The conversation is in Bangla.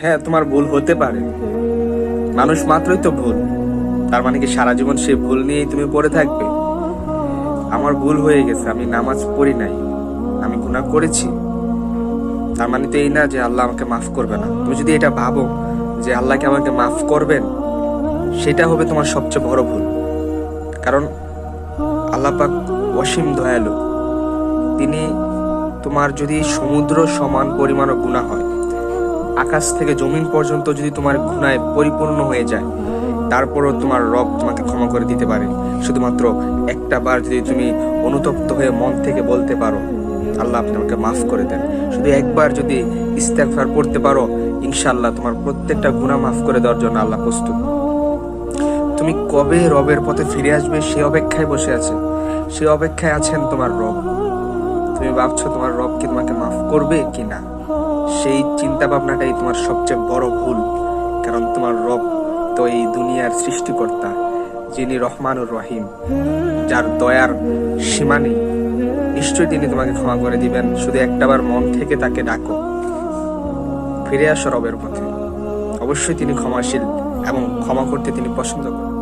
হ্যাঁ, তোমার ভুল হতে পারে, মানুষ মাত্রই তো ভুল। তার মানে কি সারা জীবন সেই ভুল নিয়েই তুমি পড়ে থাকবে? আমার ভুল হয়ে গেছে, আমি নামাজ পড়ি নাই, আমি গুনাহ করেছি, তার মানে তো এই না যে আল্লাহ আমাকে মাফ করবে না। তুমি যদি এটা ভাবো যে আল্লাহকে আমাকে মাফ করবেন, সেটা হবে তোমার সবচেয়ে বড় ভুল। কারণ আল্লাহ পাক অসীম দয়ালু। তিনি, তোমার যদি সমুদ্র সমান পরিমাণও গুনাহ হয়, আকাশ থেকে জমিন পর্যন্ত যদি তোমার গুনায় পরিপূর্ণ হয়ে যায়, তারপরও তোমার রব তোমাকে ক্ষমা করে দিতে পারে। শুধুমাত্র একটা বার যদি তুমি অনুতপ্ত হয়ে মন থেকে বলতে পারো, আল্লাহ আপনি আমাকে মাফ করে দেন, শুধু একবার যদি ইস্তেগফার পড়তে পারো, ইনশাআল্লাহ তোমার প্রত্যেকটা গুনাহ মাফ করে দেওয়ার জন্য আল্লাহ প্রস্তুত। তুমি কবে রবের পথে ফিরে আসবে সে অপেক্ষায় বসে আছে, সে অপেক্ষায় আছেন তোমার রব। তুমি ভাবছো তোমার রব কি তোমাকে মাফ করবে কিনা, সেই চিন্তা ভাবনাটাই তোমার সবচেয়ে বড় ভুল। কারণ তোমার রব তো এই দুনিয়ার সৃষ্টিকর্তা, যিনি রহমানুর রহিম, যার দয়ার সীমা নেই। নিশ্চয়ই তিনি তোমাকে ক্ষমা করে দিবেন, শুধু একটাবার মন থেকে তাকে ডাকো, ফিরে আসো রবের পথে। অবশ্যই তিনি ক্ষমাশীল এবং ক্ষমা করতে তিনি পছন্দ করেন।